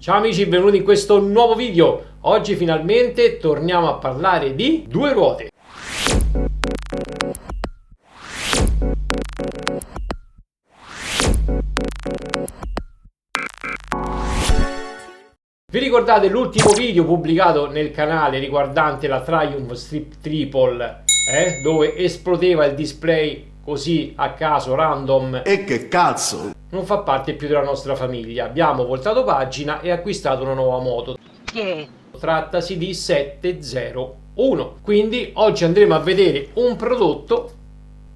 Ciao amici, benvenuti in questo nuovo video. Oggi finalmente torniamo a parlare di due ruote. Vi ricordate l'ultimo video pubblicato nel canale riguardante la Triumph Strip Triple, dove esplodeva il display così a caso, random? E che cazzo? Non fa parte più della nostra famiglia. Abbiamo voltato pagina e acquistato una nuova moto. Trattasi di 701. Quindi oggi andremo a vedere un prodotto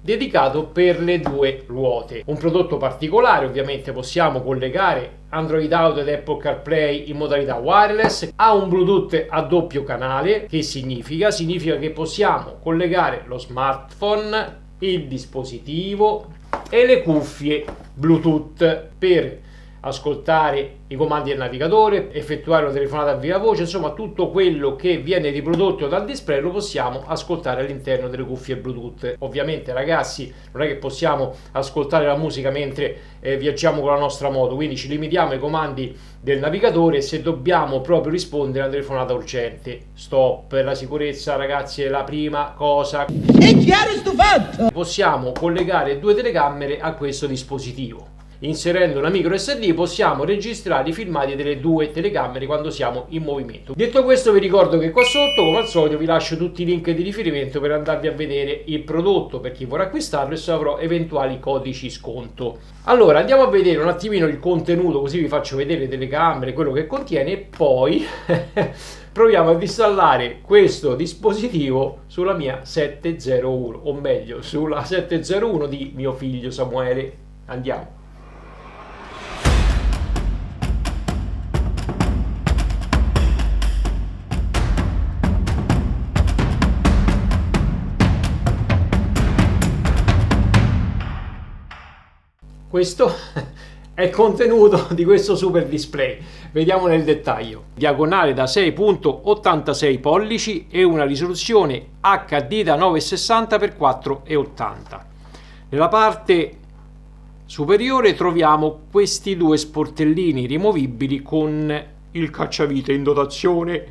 dedicato per le due ruote. Un prodotto particolare, ovviamente possiamo collegare Android Auto ed Apple CarPlay in modalità wireless, ha un Bluetooth a doppio canale. Che significa? Significa che possiamo collegare lo smartphone, il dispositivo e le cuffie Bluetooth per ascoltare i comandi del navigatore, effettuare una telefonata a viva voce, insomma tutto quello che viene riprodotto dal display lo possiamo ascoltare all'interno delle cuffie Bluetooth. Ovviamente ragazzi non è che possiamo ascoltare la musica mentre viaggiamo con la nostra moto, quindi ci limitiamo ai comandi del navigatore. Se dobbiamo proprio rispondere a una telefonata urgente, stop, la sicurezza ragazzi è la prima cosa. È chiaro sto fatto! Possiamo collegare due telecamere a questo dispositivo. Inserendo una micro SD possiamo registrare i filmati delle due telecamere quando siamo in movimento. Detto questo, vi ricordo che qua sotto, come al solito, vi lascio tutti i link di riferimento per andarvi a vedere il prodotto per chi vorrà acquistarlo, e se avrò eventuali codici sconto. Allora andiamo a vedere un attimino il contenuto, così vi faccio vedere le telecamere, quello che contiene, e poi proviamo ad installare questo dispositivo sulla mia 701, o meglio sulla 701 di mio figlio Samuele. Andiamo. Questo è il contenuto di questo super display. Vediamo nel dettaglio. Diagonale da 6.86 pollici e una risoluzione HD da 960x480. Nella parte superiore troviamo questi due sportellini rimovibili con il cacciavite in dotazione.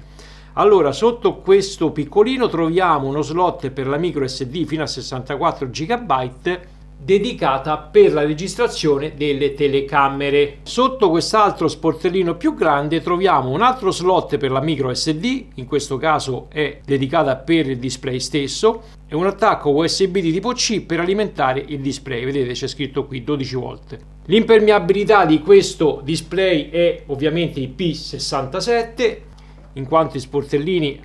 Allora, sotto questo piccolino troviamo uno slot per la micro SD fino a 64 GB dedicata per la registrazione delle telecamere. Sotto quest'altro sportellino più grande troviamo un altro slot per la micro SD, in questo caso è dedicata per il display stesso, e un attacco USB di tipo C per alimentare il display. Vedete, c'è scritto qui 12 volt. L'impermeabilità di questo display è ovviamente IP67, in quanto i sportellini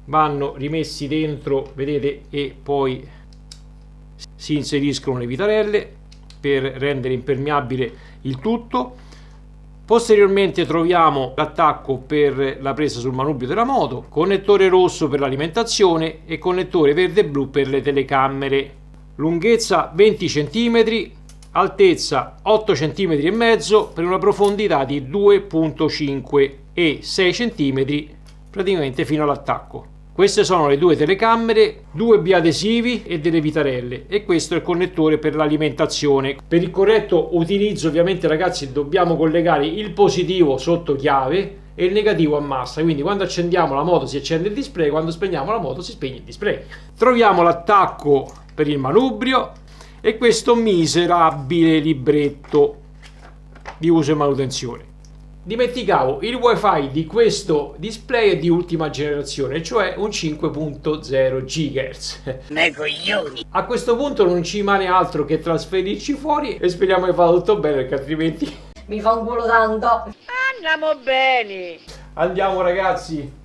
vanno rimessi dentro, vedete, e poi si inseriscono le vitarelle per rendere impermeabile il tutto. Posteriormente troviamo l'attacco per la presa sul manubrio della moto, connettore rosso per l'alimentazione e connettore verde e blu per le telecamere. Lunghezza 20 cm, altezza 8 cm e mezzo per una profondità di 2.5 e 6 cm praticamente fino all'attacco. Queste sono le due telecamere, due biadesivi e delle vitarelle, e questo è il connettore per l'alimentazione. Per il corretto utilizzo ovviamente ragazzi dobbiamo collegare il positivo sotto chiave e il negativo a massa, quindi quando accendiamo la moto si accende il display, quando spegniamo la moto si spegne il display. Troviamo l'attacco per il manubrio e questo miserabile libretto di uso e manutenzione. Dimenticavo, il wifi di questo display è di ultima generazione, cioè un 5.0 GHz. A questo punto non ci rimane altro che trasferirci fuori e speriamo che vada tutto bene, perché altrimenti mi fa un culo tanto. Andiamo bene! Andiamo ragazzi!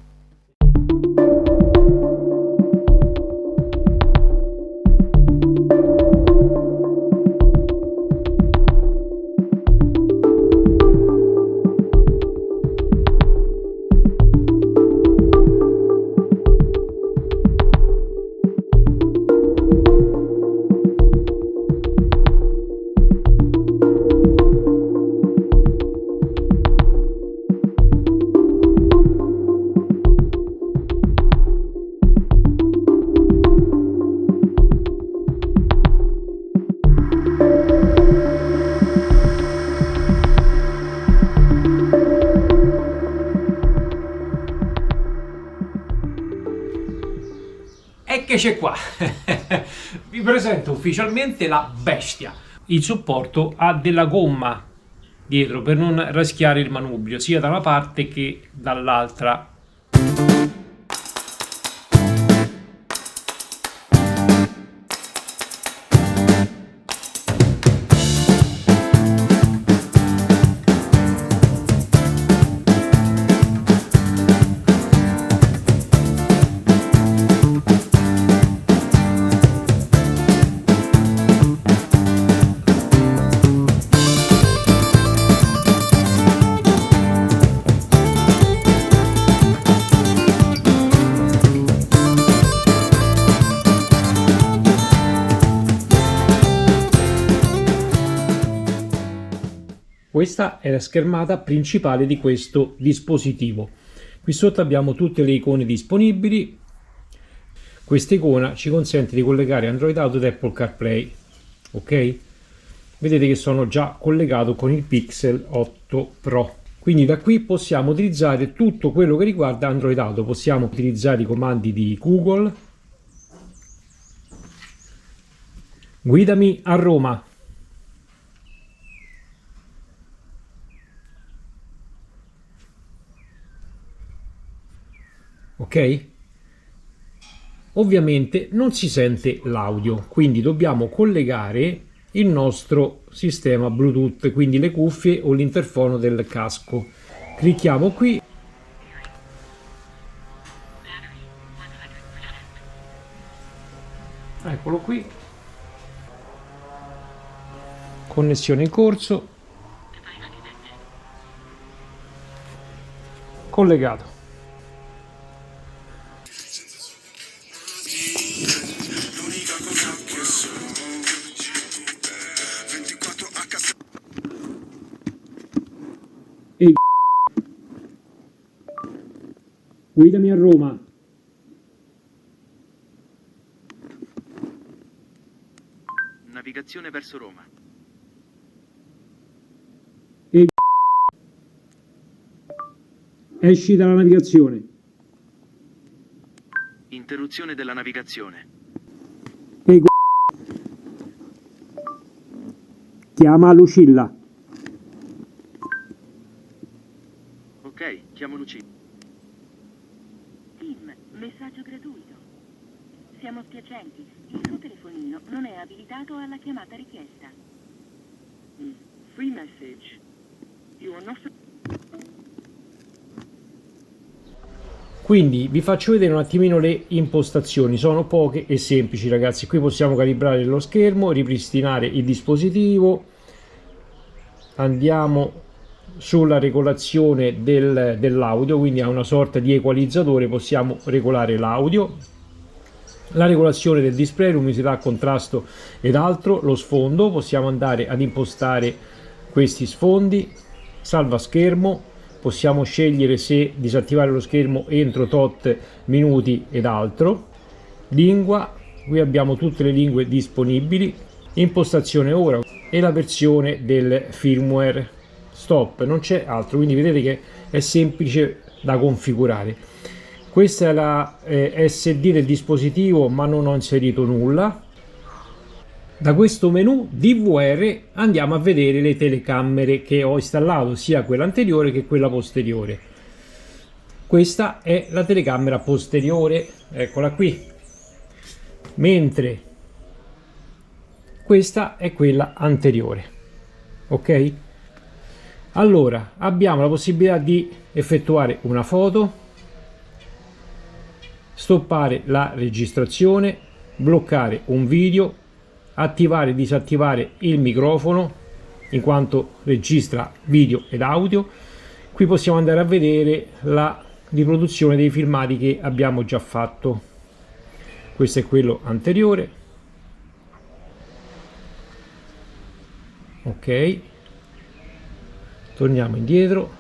che c'è qua? Vi presento ufficialmente la bestia. Il supporto ha della gomma dietro per non raschiare il manubrio sia da una parte che dall'altra. Questa è la schermata principale di questo dispositivo. Qui sotto abbiamo tutte le icone disponibili. Questa icona ci consente di collegare Android Auto ed Apple CarPlay. Ok? Vedete che sono già collegato con il Pixel 8 Pro. Quindi da qui possiamo utilizzare tutto quello che riguarda Android Auto. Possiamo utilizzare i comandi di Google. Guidami a Roma. Ok? Ovviamente non si sente l'audio, quindi dobbiamo collegare il nostro sistema Bluetooth, quindi le cuffie o l'interfono del casco. Clicchiamo qui. Eccolo qui. Connessione in corso. Collegato. E guidami a Roma. Navigazione verso Roma. E esci dalla navigazione. Interruzione della navigazione. E chiama Lucilla. Ok, chiamo Lucia. Tim, messaggio gratuito. Siamo spiacenti, il suo telefonino non è abilitato alla chiamata richiesta. Free message. You are not... Quindi vi faccio vedere un attimino le impostazioni, sono poche e semplici ragazzi. Qui possiamo calibrare lo schermo, ripristinare il dispositivo, andiamo sulla regolazione dell'audio, quindi a una sorta di equalizzatore possiamo regolare l'audio, la regolazione del display, luminosità, contrasto ed altro, lo sfondo, possiamo andare ad impostare questi sfondi, salva schermo, possiamo scegliere se disattivare lo schermo entro tot minuti ed altro, lingua, qui abbiamo tutte le lingue disponibili, impostazione ora e la versione del firmware. Stop, non c'è altro, quindi vedete che è semplice da configurare. Questa è la SD del dispositivo, ma non ho inserito nulla. Da questo menu DVR andiamo a vedere le telecamere che ho installato, sia quella anteriore che quella posteriore. Questa è la telecamera posteriore, eccola qui, mentre questa è quella anteriore. Ok? Allora, abbiamo la possibilità di effettuare una foto, stoppare la registrazione, bloccare un video, attivare e disattivare il microfono in quanto registra video ed audio. Qui possiamo andare a vedere la riproduzione dei filmati che abbiamo già fatto. Questo è quello anteriore. Ok. Torniamo indietro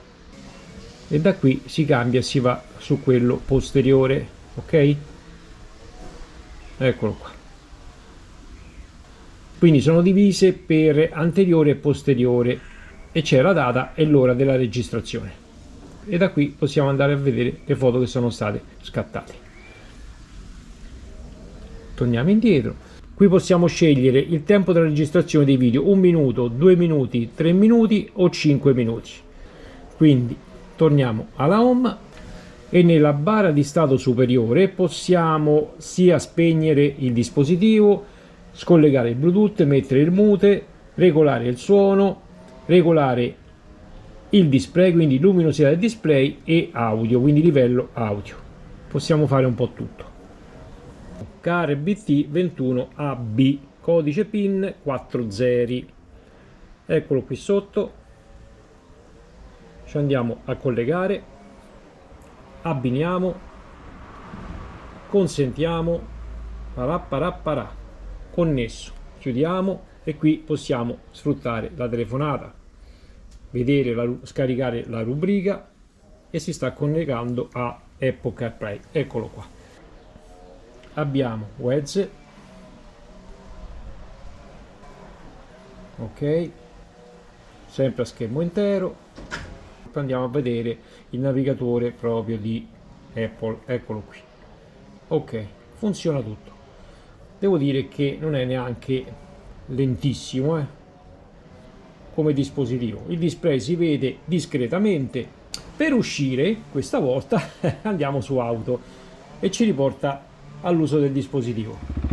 e da qui si cambia e si va su quello posteriore. Ok, eccolo qua. Quindi sono divise per anteriore e posteriore e c'è la data e l'ora della registrazione, e da qui possiamo andare a vedere le foto che sono state scattate. torniamo indietro. Qui possiamo scegliere il tempo della registrazione dei video, 1 minuto, 2 minuti, 3 minuti o 5 minuti. Quindi torniamo alla home e nella barra di stato superiore possiamo sia spegnere il dispositivo, scollegare il Bluetooth, mettere il mute, regolare il suono, regolare il display, quindi luminosità del display e audio, quindi livello audio. Possiamo fare un po' tutto. KRBT21AB, codice PIN 40. Eccolo qui sotto. Ci andiamo a collegare, abbiniamo, consentiamo, parà, connesso, chiudiamo e qui possiamo sfruttare la telefonata, vedere scaricare la rubrica e si sta collegando a Apple CarPlay. Eccolo qua. Abbiamo Waze, ok, sempre a schermo intero. Andiamo a vedere il navigatore proprio di Apple, eccolo qui. Ok, funziona tutto. Devo dire che non è neanche lentissimo come dispositivo. Il display si vede discretamente. Per uscire questa volta andiamo su auto e ci riporta all'uso del dispositivo.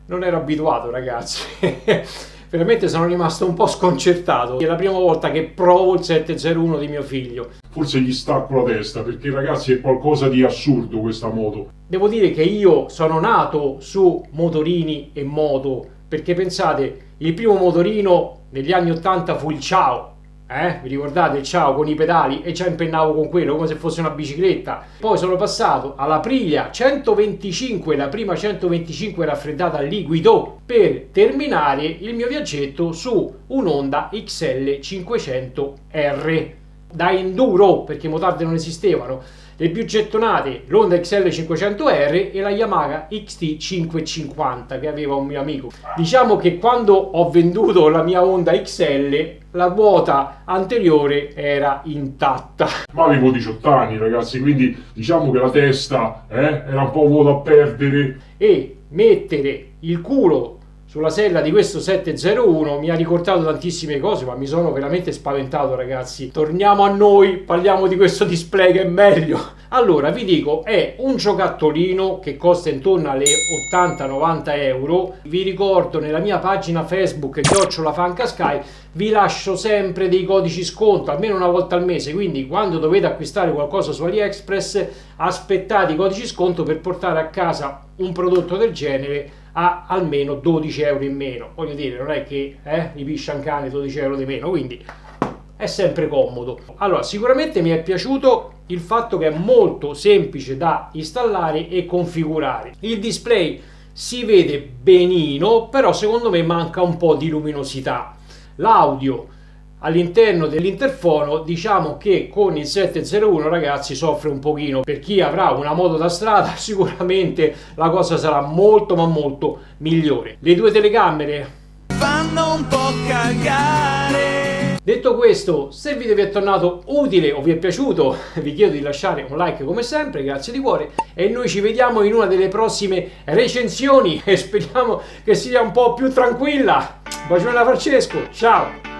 Non ero abituato, ragazzi. Veramente sono rimasto un po' sconcertato. È la prima volta che provo il 701 di mio figlio. Forse gli stacco la testa, perché ragazzi è qualcosa di assurdo questa moto. Devo dire che io sono nato su motorini e moto, perché pensate, il primo motorino negli anni 80 fu il Ciao. Vi ricordate il Ciao con i pedali? E ci impennavo con quello come se fosse una bicicletta. Poi sono passato all'Aprilia 125, la prima 125 raffreddata a liquido, per terminare il mio viaggetto su un Honda XL 500R da enduro, perché motarde non esistevano. Le più gettonate, l'Honda XL 500R e la Yamaha XT 550 che aveva un mio amico. Diciamo che quando ho venduto la mia Honda XL, la ruota anteriore era intatta. Ma avevo 18 anni, ragazzi, quindi diciamo che la testa era un po' vuota a perdere. E mettere il culo sulla sella di questo 701 mi ha ricordato tantissime cose, ma mi sono veramente spaventato, ragazzi. Torniamo a noi, parliamo di questo display che è meglio. Allora, vi dico, è un giocattolino che costa intorno alle 80-90 euro. Vi ricordo, nella mia pagina Facebook, @FancaSky, vi lascio sempre dei codici sconto, almeno una volta al mese, quindi quando dovete acquistare qualcosa su AliExpress, aspettate i codici sconto per portare a casa un prodotto del genere a almeno 12 euro in meno. Voglio dire, non è che mi piscia un cane 12 euro di meno, quindi è sempre comodo. Allora, sicuramente mi è piaciuto il fatto che è molto semplice da installare e configurare. Il display si vede benino, però secondo me manca un po' di luminosità. L'audio all'interno dell'interfono, diciamo che con il 701, ragazzi, soffre un pochino. Per chi avrà una moto da strada sicuramente la cosa sarà molto ma molto migliore. Le due telecamere fanno un po' cagare. Detto questo, se il video vi è tornato utile o vi è piaciuto, vi chiedo di lasciare un like come sempre, grazie di cuore, e noi ci vediamo in una delle prossime recensioni e speriamo che sia un po' più tranquilla. Bacione da Francesco, ciao!